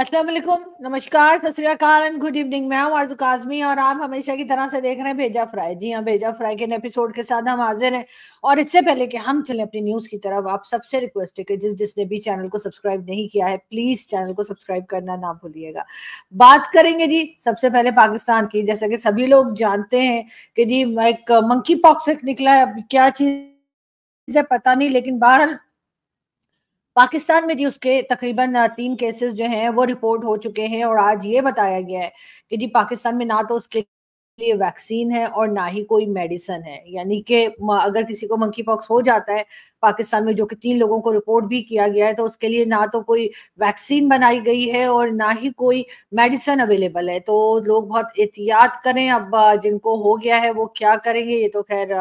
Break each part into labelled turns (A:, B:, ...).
A: अस्सलाम वालेकुम, नमस्कार, सत श्री अकाल एंड गुड इवनिंग। मैं हूं आरज़ू काज़मी और आप हमेशा की तरह से देख रहे हैं भेजा फ्राई। जी हाँ, भेजा फ्राई के एपिसोड के साथ हम हाजिर हैं। और इससे पहले कि हम चलें अपनी न्यूज़ की तरफ, आप सबसे रिक्वेस्ट है कि जिसने भी चैनल को सब्सक्राइब नहीं किया है, प्लीज़ चैनल को सब्सक्राइब करना ना भूलिएगा। बात करेंगे जी सबसे पहले पाकिस्तान की। जैसा कि सभी लोग जानते हैं कि जी एक मंकी पॉक्स एक निकला है, अब क्या चीज़ है पता नहीं, लेकिन बहरहाल पाकिस्तान में जी उसके तकरीबन 3 केसेस जो हैं वो रिपोर्ट हो चुके हैं। और आज ये बताया गया है कि जी पाकिस्तान में ना तो उसके लिए वैक्सीन है और ना ही कोई मेडिसिन है। यानी कि अगर किसी को मंकी पॉक्स हो जाता है पाकिस्तान में, जो कि 3 लोगों को रिपोर्ट भी किया गया है, तो उसके लिए ना तो कोई वैक्सीन बनाई गई है और ना ही कोई मेडिसिन अवेलेबल है। तो लोग बहुत एहतियात करें। अब जिनको हो गया है वो क्या करेंगे ये तो खैर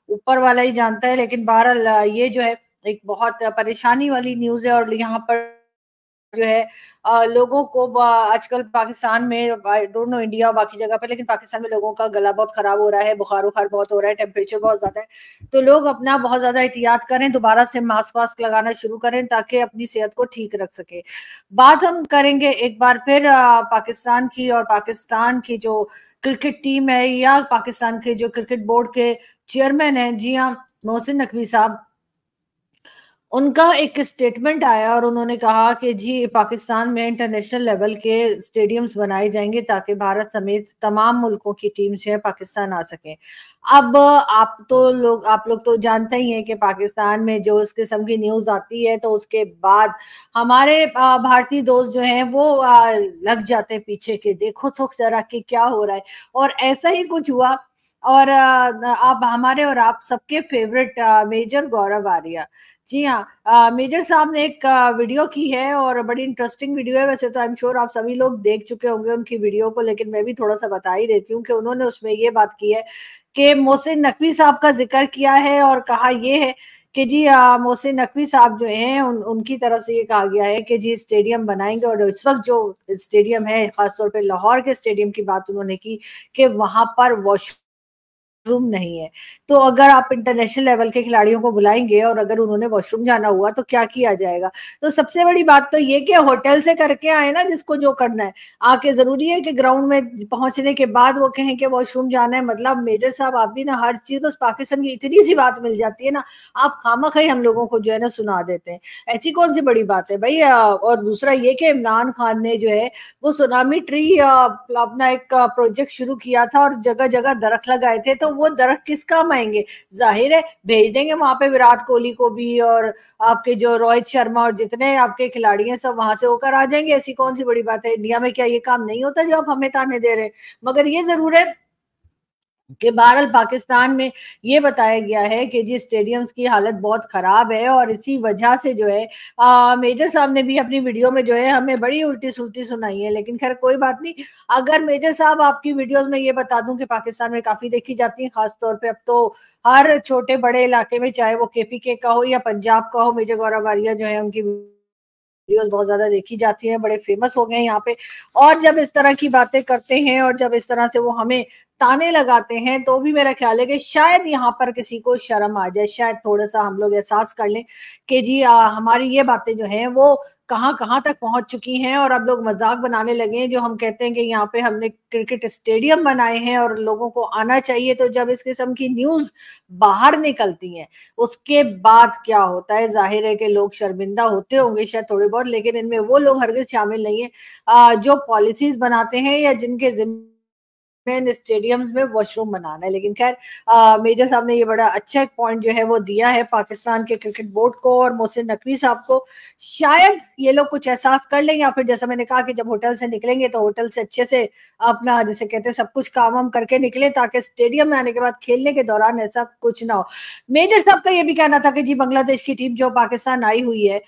A: ऊपर वाला ही जानता है। लेकिन बहरहाल ये जो है एक बहुत परेशानी वाली न्यूज़ है। और यहाँ पर जो है लोगों को आजकल पाकिस्तान में, आई डोंट नो इंडिया और बाकी जगह पर, लेकिन पाकिस्तान में लोगों का गला बहुत खराब हो रहा है, बुखार उखार बहुत हो रहा है, टेम्परेचर बहुत ज्यादा है। तो लोग अपना बहुत ज्यादा एहतियात करें, दोबारा से मास्क वास्क लगाना शुरू करें ताकि अपनी सेहत को ठीक रख सके। बात हम करेंगे एक बार फिर पाकिस्तान की, और पाकिस्तान की जो क्रिकेट टीम है या पाकिस्तान के जो क्रिकेट बोर्ड के चेयरमैन हैं, जी हाँ, मोहसिन नकवी साहब, उनका एक स्टेटमेंट आया और उन्होंने कहा कि जी पाकिस्तान में इंटरनेशनल लेवल के स्टेडियम्स बनाए जाएंगे ताकि भारत समेत तमाम मुल्कों की टीम से पाकिस्तान आ सके। अब आप लोग तो जानते ही हैं कि पाकिस्तान में जो इस किस्म की न्यूज आती है तो उसके बाद हमारे भारतीय दोस्त जो हैं वो लग जाते हैं पीछे के, देखो तो जरा कि क्या हो रहा है। और ऐसा ही कुछ हुआ। और आप हमारे और आप सबके फेवरेट मेजर गौरव आर्या, जी हाँ, मेजर साहब ने एक वीडियो की है और बड़ी इंटरेस्टिंग वीडियो है। वैसे तो आई एम श्योर आप सभी लोग देख चुके होंगे उनकी वीडियो को, लेकिन मैं भी थोड़ा सा बता ही देती हूँ कि उन्होंने उसमें ये बात की है कि मोहसिन नकवी साहब का जिक्र किया है और कहा ये है कि जी मोहसिन नकवी साहब जो हैं उनकी तरफ से ये कहा गया है कि जी स्टेडियम बनाएंगे। और इस वक्त जो स्टेडियम है, खासतौर पर लाहौर के स्टेडियम की बात उन्होंने की कि वहां पर वॉश रूम नहीं है। तो अगर आप इंटरनेशनल लेवल के खिलाड़ियों को बुलाएंगे और अगर उन्होंने वॉशरूम जाना हुआ तो क्या किया जाएगा? तो सबसे बड़ी बात तो ये कि होटल से करके आए ना, जिसको जो करना है आके, जरूरी है कि ग्राउंड में पहुंचने के बाद वो कहें कि वॉशरूम जाना है। मतलब मेजर साहब आप भी ना हर चीज, बस पाकिस्तान की इतनी सी बात मिल जाती है ना, आप खामखा हम लोगों को जो है ना सुना देते हैं। ऐसी कौन सी बड़ी बात है भाई। और दूसरा ये कि इमरान खान ने जो है वो सुनामी ट्री अपना एक प्रोजेक्ट शुरू किया था और जगह जगह दरख्त लगाए थे। तो वो दरख्त किस काम आएंगे? जाहिर है भेज देंगे वहां पे विराट कोहली को भी, और आपके जो रोहित शर्मा और जितने आपके खिलाड़ी हैं सब वहां से होकर आ जाएंगे। ऐसी कौन सी बड़ी बात है? इंडिया में क्या ये काम नहीं होता जो आप हमें ताने दे रहे हैं? मगर ये जरूर है कि बहरहाल पाकिस्तान में ये बताया गया है कि जी स्टेडियम्स की हालत बहुत खराब है। और इसी वजह से जो है मेजर साहब ने भी अपनी वीडियो में जो है हमें बड़ी उल्टी सुल्टी सुनाई है। लेकिन खैर कोई बात नहीं। अगर मेजर साहब आपकी वीडियोस में ये बता दूं कि पाकिस्तान में काफी देखी जाती है, खासतौर पे अब तो हर छोटे बड़े इलाके में, चाहे वो केपीके का हो या पंजाब का हो, मेजर गौरव आर्या जो है उनकी वीडियोस बहुत ज्यादा देखी जाती हैं, बड़े फेमस हो गए हैं यहाँ पे। और जब इस तरह की बातें करते हैं और जब इस तरह से वो हमें ताने लगाते हैं तो भी मेरा ख्याल है कि शायद यहाँ पर किसी को शर्म आ जाए, शायद थोड़ा सा हम लोग एहसास कर लें कि जी हमारी ये बातें जो हैं वो कहाँ कहाँ तक पहुंच चुकी हैं। और अब लोग मजाक बनाने लगे हैं, जो हम कहते हैं कि यहाँ पे हमने क्रिकेट स्टेडियम बनाए हैं और लोगों को आना चाहिए। तो जब इस किस्म की न्यूज बाहर निकलती हैं उसके बाद क्या होता है? जाहिर है कि लोग शर्मिंदा होते होंगे शायद थोड़े बहुत, लेकिन इनमें वो लोग हरगिज शामिल नहीं है जो पॉलिसीज बनाते हैं या जिनके जिम्मे स्टेडियम में वॉशरूम बनाना है। लेकिन खैर मेजर साहब ने ये बड़ा अच्छा एक पॉइंट जो है वो दिया है पाकिस्तान के क्रिकेट बोर्ड को और मोहसिन नकवी साहब को। शायद ये लोग कुछ एहसास कर लें, या फिर जैसा मैंने कहा कि जब होटल से निकलेंगे तो होटल से अच्छे से अपना, जैसे कहते हैं, सब कुछ काम वाम करके निकले ताकि स्टेडियम में आने के बाद खेलने के दौरान ऐसा कुछ ना हो। मेजर साहब का ये भी कहना था कि जी बांग्लादेश की टीम जो पाकिस्तान आई हुई है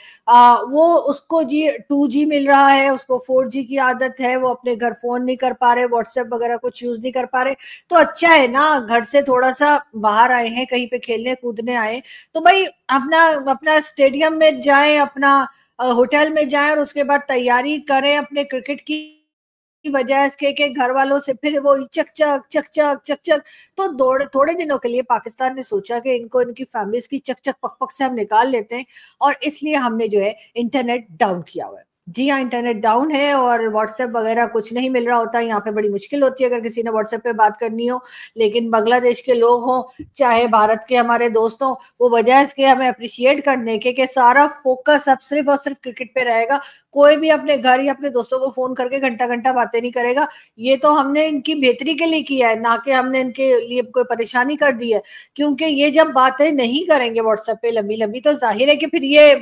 A: वो उसको जी 2G मिल रहा है, उसको 4G की आदत है, वो अपने घर फोन नहीं कर पा रहे, व्हाट्सएप वगैरह कुछ यूज नहीं कर पा रहे। तो अच्छा है ना, घर से थोड़ा सा बाहर आए हैं, कहीं पे खेलने कूदने आए, तो भाई अपना अपना स्टेडियम में जाएं, अपना होटल में जाएं और उसके बाद तैयारी करें अपने क्रिकेट की बजाय इसके के घर वालों से फिर वो चक चक चक चक चक चक। तो थोड़े दिनों के लिए पाकिस्तान ने सोचा कि इनको इनकी फैमिलीज की चक चक पक पक से हम निकाल लेते हैं, और इसलिए हमने जो है इंटरनेट डाउन किया हुआ है। जी हाँ, इंटरनेट डाउन है और व्हाट्सएप वगैरह कुछ नहीं मिल रहा होता, यहाँ पे बड़ी मुश्किल होती है अगर किसी ने व्हाट्सएप पे बात करनी हो। लेकिन बांग्लादेश के लोग हों चाहे भारत के हमारे दोस्त हों, वो बजाय इसके हमें अप्रिशिएट करने के सारा फोकस अब सिर्फ और सिर्फ क्रिकेट पे रहेगा। कोई भी अपने घर या अपने दोस्तों को फोन करके घंटा घंटा बातें नहीं करेगा। ये तो हमने इनकी बेहतरी के लिए किया है, ना कि हमने इनके लिए कोई परेशानी कर दी है। क्योंकि ये जब बातें नहीं करेंगे व्हाट्सएप पे लंबी लंबी, तो जाहिर है कि फिर ये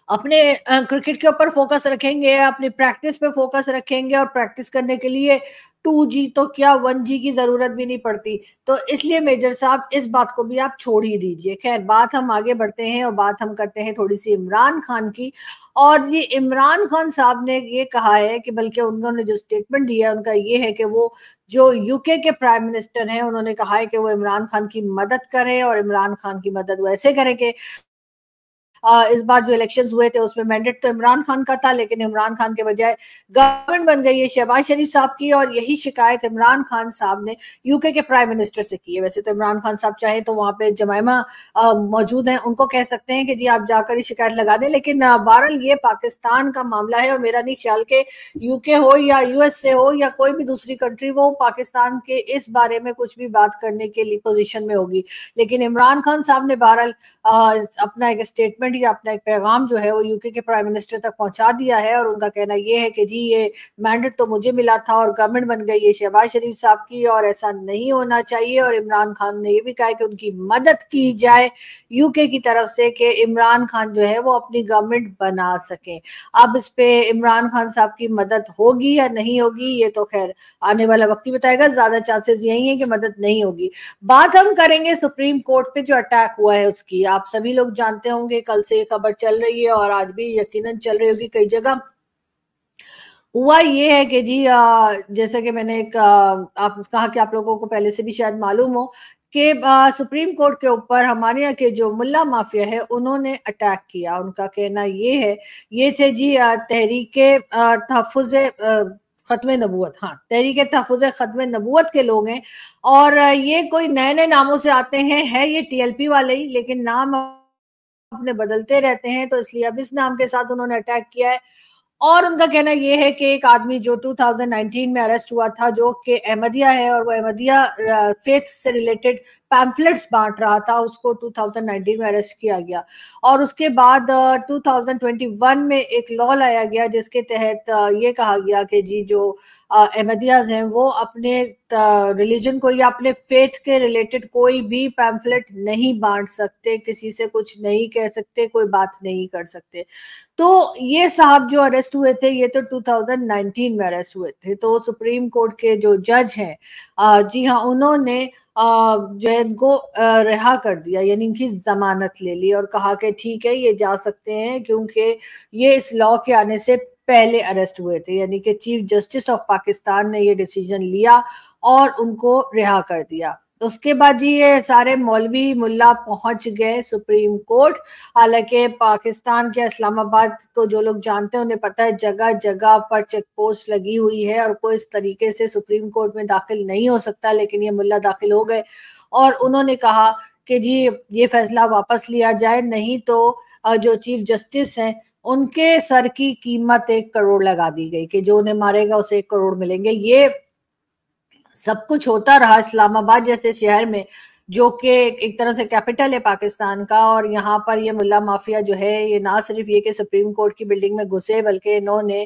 A: अपने क्रिकेट के ऊपर फोकस रखेंगे, अपनी प्रैक्टिस पे फोकस रखेंगे, और प्रैक्टिस करने के लिए 2G तो क्या 1G की जरूरत भी नहीं पड़ती। तो इसलिए मेजर साहब इस बात को भी आप छोड़ ही दीजिए। खैर, बात हम आगे बढ़ते हैं और बात हम करते हैं थोड़ी सी इमरान खान की। और ये इमरान खान साहब ने ये कहा है कि, बल्कि उन्होंने जो स्टेटमेंट दिया है उनका ये है कि वो जो यूके के प्राइम मिनिस्टर हैं उन्होंने कहा है कि वो इमरान खान की मदद करें, और इमरान खान की मदद वो ऐसे करें कि इस बार जो इलेक्शंस हुए थे उसमें मैंडेट तो इमरान खान का था, लेकिन इमरान खान के बजाय गवर्नमेंट बन गई है शहबाज शरीफ साहब की। और यही शिकायत इमरान खान साहब ने यूके के प्राइम मिनिस्टर से की है। वैसे तो इमरान खान साहब चाहे तो वहां पे जमाइमा मौजूद हैं, उनको कह सकते हैं कि जी आप जाकर ही शिकायत लगा दें, लेकिन बहरहाल ये पाकिस्तान का मामला है और मेरा नहीं ख्याल के यूके हो या यूएसए हो या कोई भी दूसरी कंट्री वो पाकिस्तान के इस बारे में कुछ भी बात करने के लिए पोजीशन में होगी। लेकिन इमरान खान साहब ने बहरहाल अपना एक स्टेटमेंट या अपना एक पैगाम जो है वो यूके के प्राइम मिनिस्टर तक पहुंचा दिया है। और उनका कहना ये है कि जी ये मैंडेट तो मुझे मिला था और गवर्नमेंट बन गई है शहबाज शरीफ साहब की, और ऐसा नहीं होना चाहिए। और इमरान खान ने ये भी कहा कि उनकी मदद की जाए यूके की तरफ से कि इमरान खान जो है वो अपनी गवर्नमेंट बना सके। अब इस पे इमरान खान साहब की मदद होगी या नहीं होगी ये तो खैर आने वाला वक्त ही बताएगा। ज्यादा चांसेस यही है कि मदद नहीं होगी। बात हम करेंगे सुप्रीम कोर्ट पे जो अटैक हुआ है उसकी। आप सभी लोग जानते होंगे, कल से ये खबर चल रही है और आज भी यकीनन चल रही होगी कई जगह। हुआ ये है कि जी जैसे कि मैंने एक आप कहा कि आप लोगों को पहले से भी शायद मालूम हो कि सुप्रीम कोर्ट के ऊपर हमारे यहाँ के जो मुल्ला माफिया है उन्होंने अटैक किया। उनका कहना ये है, ये थे जी तहरीके तहफ़्फ़ुज़ खत्म नबूवत, हाँ तहरीके तहफ़्फ़ुज़ खत्म नबूवत के लोग हैं। और ये कोई नए नए नामों से आते हैं, है ये टीएलपी वाले ही, लेकिन नाम अपने बदलते रहते हैं, तो इसलिए अब इस नाम के साथ उन्होंने अटैक किया है। और उनका कहना यह है कि एक आदमी जो 2019 में अरेस्ट हुआ था जो कि अहमदिया है और वो अहमदिया फेथ से रिलेटेड पैम्फलेट्स बांट रहा था, उसको 2019 में अरेस्ट किया गया। और उसके बाद 2021 में एक लॉ लाया गया जिसके तहत ये कहा गया कि जी जो अहमदियाज हैं वो अपने रिलीजन को या अपने फेथ के रिलेटेड कोई भी पैम्फलेट नहीं बांट सकते, किसी से कुछ नहीं कह सकते, कोई बात नहीं कर सकते। तो ये साहब जो अरेस्ट हुए थे ये तो 2019 में अरेस्ट हुए थे। तो सुप्रीम कोर्ट के जो जज हैं जी हाँ उन्होंने जो है इनको रिहा कर दिया, यानी इनकी जमानत ले ली और कहा कि ठीक है ये जा सकते हैं, क्योंकि ये इस लॉ के आने से पहले अरेस्ट हुए थे। यानी कि चीफ जस्टिस ऑफ पाकिस्तान ने ये डिसीजन लिया और उनको रिहा कर दिया। उसके बाद जी ये सारे मौलवी मुल्ला पहुंच गए सुप्रीम कोर्ट। हालांकि पाकिस्तान के इस्लामाबाद को जो लोग जानते हैं उन्हें पता है जगह जगह पर चेक पोस्ट लगी हुई है और कोई इस तरीके से सुप्रीम कोर्ट में दाखिल नहीं हो सकता, लेकिन ये मुल्ला दाखिल हो गए और उन्होंने कहा कि जी ये फैसला वापस लिया जाए, नहीं तो जो चीफ जस्टिस हैं उनके सर की कीमत 1 करोड़ लगा दी गई कि जो उन्हें मारेगा उसे 1 करोड़ मिलेंगे। ये सब कुछ होता रहा इस्लामाबाद जैसे शहर में, जो कि एक तरह से कैपिटल है पाकिस्तान का। और यहाँ पर ये मुल्ला माफिया जो है ये ना सिर्फ ये कि सुप्रीम कोर्ट की बिल्डिंग में घुसे, बल्कि इन्होंने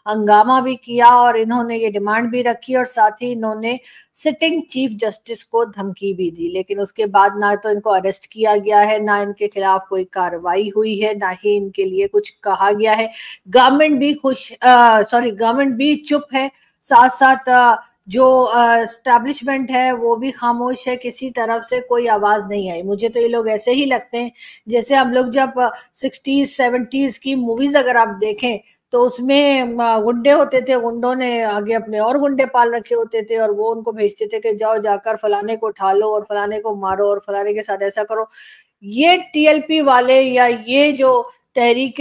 A: हंगामा भी किया और इन्होंने ये डिमांड भी रखी और साथ ही इन्होंने सिटिंग चीफ जस्टिस को धमकी भी दी। लेकिन उसके बाद ना तो इनको अरेस्ट किया गया है, ना इनके खिलाफ कोई कार्रवाई हुई है, ना ही इनके लिए कुछ कहा गया है। गवर्नमेंट भी गवर्नमेंट भी चुप है, साथ साथ जो एस्टैब्लिशमेंट है वो भी खामोश है, किसी तरफ से कोई आवाज नहीं आई। मुझे तो ये लोग ऐसे ही लगते हैं जैसे हम लोग जब 60s 70s की मूवीज अगर आप देखें तो उसमें गुंडे होते थे, गुंडों ने आगे अपने और गुंडे पाल रखे होते थे और वो उनको भेजते थे कि जाओ जाकर फलाने को उठा लो और फलाने को मारो और फलाने के साथ ऐसा करो। ये टीएलपी वाले या ये जो तहरीक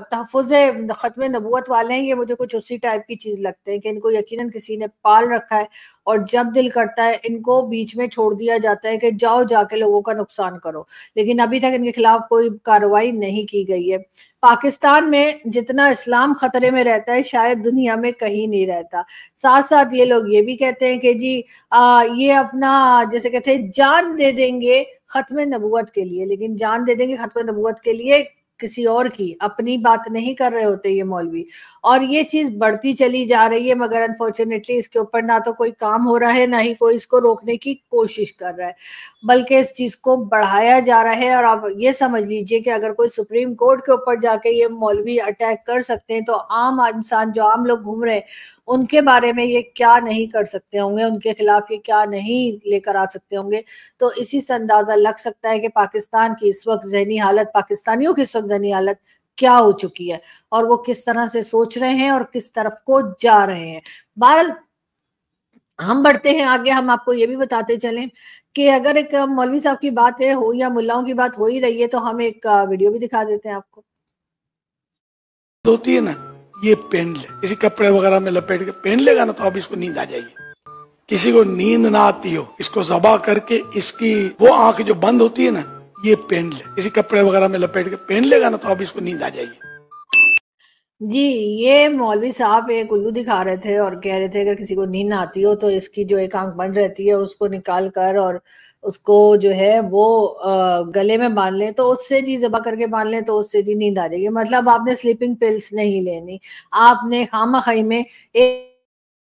A: तहफ़्फ़ुज़ ख़त्म नबूवत वाले हैं, ये मुझे कुछ उसी टाइप की चीज़ लगते हैं कि इनको यकीनन किसी ने पाल रखा है और जब दिल करता है इनको बीच में छोड़ दिया जाता है कि जाओ जाके लोगों का नुकसान करो, लेकिन अभी तक इनके खिलाफ कोई कार्रवाई नहीं की गई है। पाकिस्तान में जितना इस्लाम खतरे में रहता है शायद दुनिया में कहीं नहीं रहता। साथ साथ ये लोग ये भी कहते हैं कि जी ये अपना जैसे कहते हैं जान दे देंगे खत्म नबूवत के लिए, लेकिन जान दे देंगे खत्म नबूवत के लिए किसी और की, अपनी बात नहीं कर रहे होते ये मौलवी। और ये चीज बढ़ती चली जा रही है, मगर अनफॉर्चुनेटली इसके ऊपर ना तो कोई काम हो रहा है, ना ही कोई इसको रोकने की कोशिश कर रहा है, बल्कि इस चीज को बढ़ाया जा रहा है। और आप ये समझ लीजिए कि अगर कोई सुप्रीम कोर्ट के ऊपर जाके ये मौलवी अटैक कर सकते हैं, तो आम इंसान जो आम लोग घूम रहे हैं उनके बारे में ये क्या नहीं कर सकते होंगे, उनके खिलाफ ये क्या नहीं लेकर आ सकते होंगे। तो इसी से अंदाजा लग सकता है कि पाकिस्तान की इस वक्त ज़हनी हालत, पाकिस्तानियों की इस वक्त ज़हनी हालत क्या हो चुकी है और वो किस तरह से सोच रहे हैं और किस तरफ को जा रहे हैं। बहरहाल हम बढ़ते हैं आगे, हम आपको ये भी बताते चलें कि अगर एक मौलवी साहब की बात है हो या मुल्लाओं की बात हो ही रही है, तो हम एक वीडियो भी दिखा देते हैं आपको।
B: होती है ना, ये पहन ले, किसी कपड़े वगैरह में लपेट के पहन लेगा ना तो अब इसको नींद आ जाएगी। किसी को नींद ना आती हो, इसको ज़बा करके इसकी वो आंख जो बंद होती है ना, ये पहन ले, किसी कपड़े वगैरह में लपेट के पहन लेगा ना तो अब इसको नींद आ जाएगी।
A: जी, ये मौलवी साहब एक उल्लू दिखा रहे थे और कह रहे थे अगर किसी को नींद ना आती हो तो इसकी जो एक आंख बंद रहती है उसको निकाल कर और उसको जो है वो गले में बांध लें, तो उससे जी ज़बा करके बांध लें तो उससे जी नींद आ जाएगी। मतलब आपने स्लीपिंग पिल्स नहीं लेनी, आपने खामखई में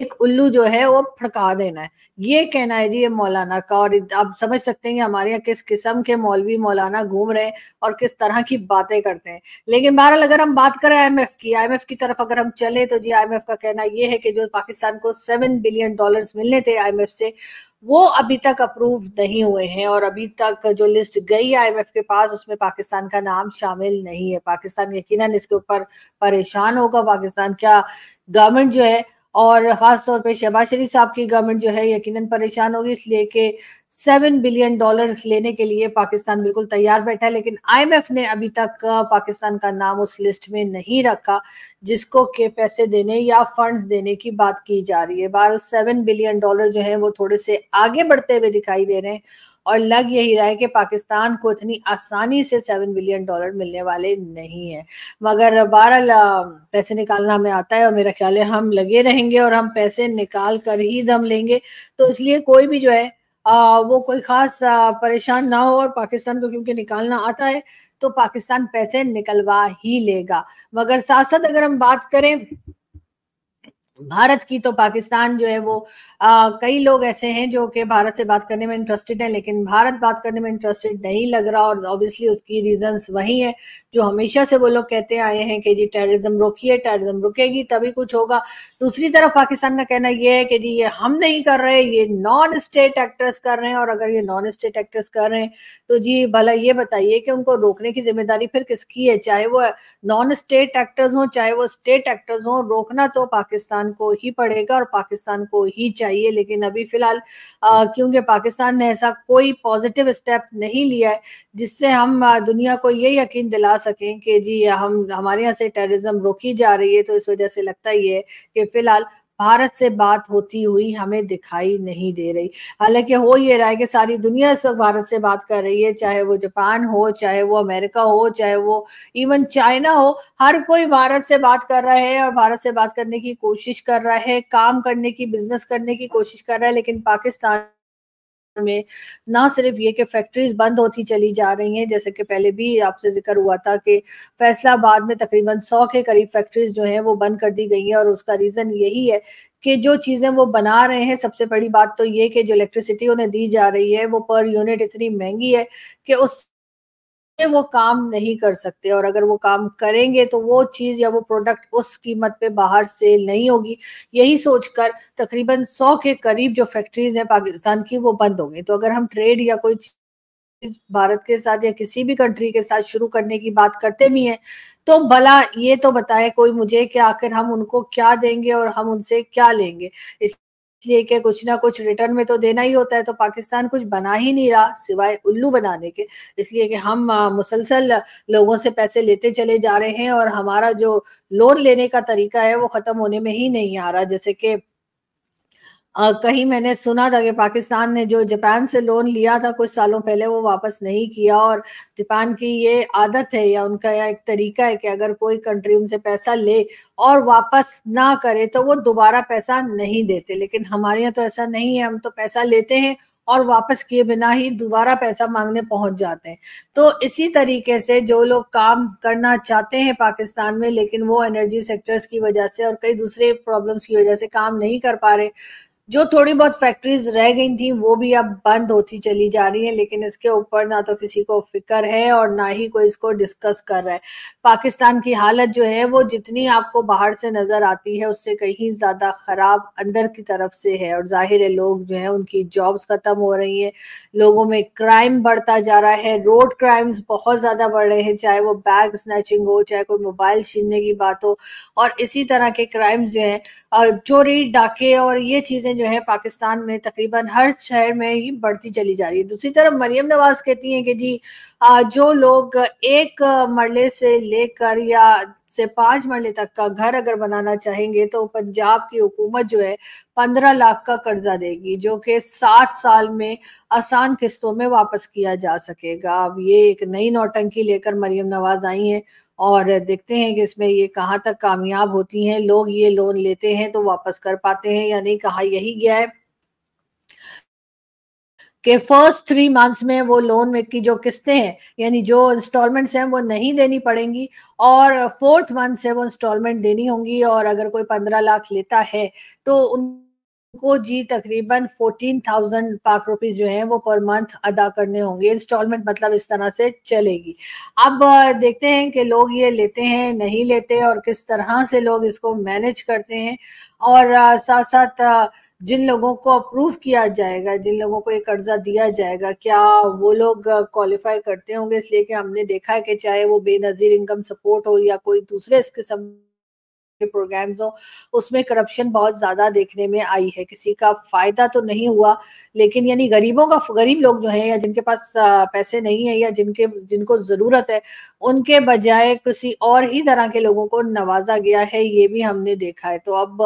A: एक उल्लू जो है वो फड़का देना है, ये कहना है जी ये मौलाना का। और आप समझ सकते हैं कि हमारे यहाँ किस किस्म के मौलवी मौलाना घूम रहे हैं और किस तरह की बातें करते हैं। लेकिन बहरहाल अगर हम बात करें आईएमएफ की तरफ अगर हम चले, तो जी आईएमएफ का कहना ये है कि जो पाकिस्तान को $7 बिलियन मिलने थे आईएमएफ से, वो अभी तक अप्रूव नहीं हुए हैं और अभी तक जो लिस्ट गई आईएमएफ के पास उसमें पाकिस्तान का नाम शामिल नहीं है। पाकिस्तान यकीनन इसके ऊपर परेशान होगा। पाकिस्तान क्या गवर्नमेंट जो है और खास तौर पे शहबाज शरीफ साहब की गवर्नमेंट जो है यकीनन परेशान होगी, इसलिए कि $7 बिलियन लेने के लिए पाकिस्तान बिल्कुल तैयार बैठा है। लेकिन आईएमएफ ने अभी तक पाकिस्तान का नाम उस लिस्ट में नहीं रखा जिसको के पैसे देने या फंड्स देने की बात की जा रही है। बहरहाल $7 बिलियन जो है वो थोड़े से आगे बढ़ते हुए दिखाई दे रहे हैं और लग यही रहा है कि पाकिस्तान को इतनी आसानी से $7 बिलियन मिलने वाले नहीं है। मगर बहरहाल पैसे निकालना हमें आता है और मेरा ख्याल है हम लगे रहेंगे और हम पैसे निकाल कर ही दम लेंगे। तो इसलिए कोई भी जो है वो कोई खास परेशान ना हो, और पाकिस्तान को क्योंकि निकालना आता है तो पाकिस्तान पैसे निकलवा ही लेगा। मगर साथ साथ अगर हम बात करें भारत की, तो पाकिस्तान जो है वो कई लोग ऐसे हैं जो कि भारत से बात करने में इंटरेस्टेड है, लेकिन भारत बात करने में इंटरेस्टेड नहीं लग रहा। और ऑब्वियसली उसकी रीजंस वही है जो हमेशा से वो लोग कहते आए हैं कि जी टेररिज्म रोकिए, टेररिज्म रुकेगी तभी कुछ होगा। दूसरी तरफ पाकिस्तान का कहना ये है कि जी ये हम नहीं कर रहे, ये नॉन स्टेट एक्टर्स कर रहे हैं। और अगर ये नॉन स्टेट एक्टर्स कर रहे हैं तो जी भला ये बताइए कि उनको रोकने की जिम्मेदारी फिर किसकी है, चाहे वो नॉन स्टेट एक्टर्स हो चाहे वो स्टेट एक्टर्स हो, रोकना तो पाकिस्तान को ही पड़ेगा और पाकिस्तान को ही चाहिए। लेकिन अभी फिलहाल क्योंकि पाकिस्तान ने ऐसा कोई पॉजिटिव स्टेप नहीं लिया है जिससे हम दुनिया को ये यकीन दिला सकें कि जी हमारे यहाँ से टेररिज्म रोकी जा रही है, तो इस वजह से लगता ही है कि फिलहाल भारत से बात होती हुई हमें दिखाई नहीं दे रही। हालांकि हो ये रहा है कि सारी दुनिया इस वक्त भारत से बात कर रही है, चाहे वो जापान हो, चाहे वो अमेरिका हो, चाहे वो इवन चाइना हो, हर कोई भारत से बात कर रहा है और भारत से बात करने की कोशिश कर रहा है, काम करने की, बिजनेस करने की कोशिश कर रहा है। लेकिन पाकिस्तान में ना सिर्फ ये कि फैक्ट्रीज बंद होती चली जा रही हैं, जैसे कि पहले भी आपसे जिक्र हुआ था कि फैसलाबाद में तकरीबन 100 के करीब फैक्ट्रीज जो हैं वो बंद कर दी गई हैं। और उसका रीजन यही है कि जो चीजें वो बना रहे हैं, सबसे बड़ी बात तो ये कि जो इलेक्ट्रिसिटी उन्हें दी जा रही है वो पर यूनिट इतनी महंगी है कि उस वो काम नहीं कर सकते, और अगर वो काम करेंगे तो वो चीज या वो प्रोडक्ट उस कीमत पे बाहर सेल नहीं होगी। यही सोचकर तकरीबन 100 के करीब जो फैक्ट्रीज हैं पाकिस्तान की वो बंद होंगी। तो अगर हम ट्रेड या कोई चीज भारत के साथ या किसी भी कंट्री के साथ शुरू करने की बात करते भी हैं, तो भला ये तो बताए कोई मुझे कि आखिर हम उनको क्या देंगे और हम उनसे क्या लेंगे। इसलिए कि कुछ ना कुछ रिटर्न में तो देना ही होता है, तो पाकिस्तान कुछ बना ही नहीं रहा सिवाय उल्लू बनाने के, इसलिए कि हम मुसलसल लोगों से पैसे लेते चले जा रहे हैं और हमारा जो लोन लेने का तरीका है वो खत्म होने में ही नहीं आ रहा। जैसे कि कहीं मैंने सुना था कि पाकिस्तान ने जो जापान से लोन लिया था कुछ सालों पहले वो वापस नहीं किया, और जापान की ये आदत है या उनका या एक तरीका है कि अगर कोई कंट्री उनसे पैसा ले और वापस ना करे तो वो दोबारा पैसा नहीं देते। लेकिन हमारे यहाँ तो ऐसा नहीं है, हम तो पैसा लेते हैं और वापस किए बिना ही दोबारा पैसा मांगने पहुंच जाते हैं। तो इसी तरीके से जो लोग काम करना चाहते हैं पाकिस्तान में लेकिन वो एनर्जी सेक्टर्स की वजह से और कई दूसरे प्रॉब्लम्स की वजह से काम नहीं कर पा रहे, जो थोड़ी बहुत फैक्ट्रीज रह गई थी वो भी अब बंद होती चली जा रही है, लेकिन इसके ऊपर ना तो किसी को फिक्र है और ना ही कोई इसको डिस्कस कर रहा है। पाकिस्तान की हालत जो है वो जितनी आपको बाहर से नजर आती है उससे कहीं ज्यादा खराब अंदर की तरफ से है, और जाहिर है लोग जो है उनकी जॉब्स खत्म हो रही है, लोगों में क्राइम बढ़ता जा रहा है, रोड क्राइम्स बहुत ज्यादा बढ़ रहे हैं, चाहे वो बैग स्नैचिंग हो, चाहे कोई मोबाइल छीनने की बात हो, और इसी तरह के क्राइम्स जो है चोरी डाके और ये चीजें जो है पाकिस्तान में तकरीबन हर शहर में ही बढ़ती चली जा रही है। दूसरी तरफ मरियम नवाज कहती हैं कि जी जो लोग एक मरले से लेकर या से 5 मरले तक का घर अगर बनाना चाहेंगे तो पंजाब की हुकूमत जो है 15 लाख का कर्जा देगी, जो कि 7 साल में आसान किस्तों में वापस किया जा सकेगा। अब ये एक नई नौटंकी लेकर मरियम नवाज आई हैं और देखते हैं कि इसमें ये कहाँ तक कामयाब होती हैं। लोग ये लोन लेते हैं तो वापस कर पाते हैं या नहीं, कहा यही गया है कि फर्स्ट 3 मंथ्स में वो लोन में की जो किस्तें हैं यानी जो इंस्टॉलमेंट्स हैं वो नहीं देनी पड़ेंगी और 4th मंथ से वो इंस्टॉलमेंट देनी होंगी, और अगर कोई 15 लाख लेता है तो उनको जी तकरीबन 14,000 पाक रुपीस जो है वो पर मंथ अदा करने होंगे। इंस्टॉलमेंट मतलब इस तरह से चलेगी। अब देखते हैं कि लोग ये लेते हैं नहीं लेते और किस तरह से लोग इसको मैनेज करते हैं, और साथ साथ जिन लोगों को अप्रूव किया जाएगा, जिन लोगों को ये कर्जा दिया जाएगा, क्या वो लोग क्वालिफाई करते होंगे, इसलिए कि हमने देखा है कि चाहे वो बेनजीर इनकम सपोर्ट हो या कोई दूसरे इस किस्म के प्रोग्राम्स हो उसमें करप्शन बहुत ज्यादा देखने में आई है। किसी का फायदा तो नहीं हुआ, लेकिन यानी गरीब लोग जो हैं या जिनके पास पैसे नहीं है या जिनको जरूरत है उनके बजाय किसी और ही तरह के लोगों को नवाजा गया है, ये भी हमने देखा है। तो अब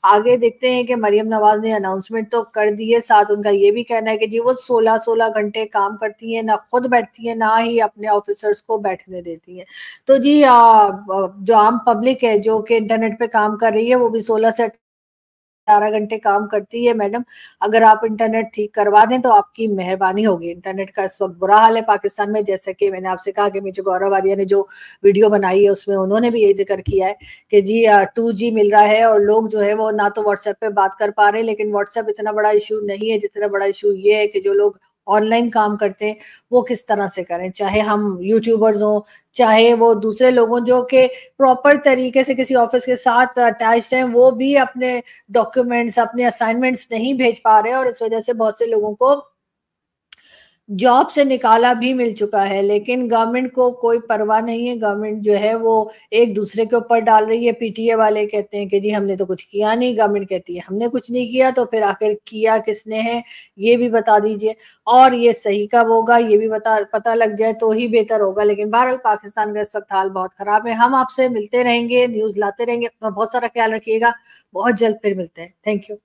A: आगे देखते हैं कि मरियम नवाज ने अनाउंसमेंट तो कर दी है, साथ उनका ये भी कहना है कि जी वो 16-16 घंटे काम करती है, ना खुद बैठती है ना ही अपने ऑफिसर्स को बैठने देती है। तो जी जो आम पब्लिक है जो कि इंटरनेट पे काम कर रही है वो भी 16 से 18 घंटे काम करती है। मैडम अगर आप इंटरनेट ठीक करवा दें तो आपकी मेहरबानी होगी। इंटरनेट का इस वक्त बुरा हाल है पाकिस्तान में, जैसे कि मैंने आपसे कहा कि मुझे गौरव आर्या ने जो वीडियो बनाई है उसमें उन्होंने भी यही जिक्र किया है कि जी 2G मिल रहा है और लोग जो है वो ना तो व्हाट्सएप पे बात कर पा रहे हैं, लेकिन व्हाट्सएप इतना बड़ा इशू नहीं है जितना बड़ा इशू ये है कि जो लोग ऑनलाइन काम करते हैं वो किस तरह से करें, चाहे हम यूट्यूबर्स हों चाहे वो दूसरे लोगों जो कि प्रॉपर तरीके से किसी ऑफिस के साथ अटैच्ड हैं, वो भी अपने डॉक्यूमेंट्स अपने असाइनमेंट्स नहीं भेज पा रहे और इस वजह से बहुत से लोगों को जॉब से निकाला भी मिल चुका है। लेकिन गवर्नमेंट को कोई परवाह नहीं है, गवर्नमेंट जो है वो एक दूसरे के ऊपर डाल रही है। पीटीए वाले कहते हैं कि जी हमने तो कुछ किया नहीं, गवर्नमेंट कहती है हमने कुछ नहीं किया, तो फिर आखिर किया किसने है ये भी बता दीजिए और ये सही कब होगा ये भी पता लग जाए तो ही बेहतर होगा। लेकिन बहरहाल पाकिस्तान का इस वक्त हाल बहुत खराब है। हम आपसे मिलते रहेंगे, न्यूज लाते रहेंगे, अपना बहुत सारा ख्याल रखिएगा, बहुत जल्द फिर मिलते हैं। Thank you.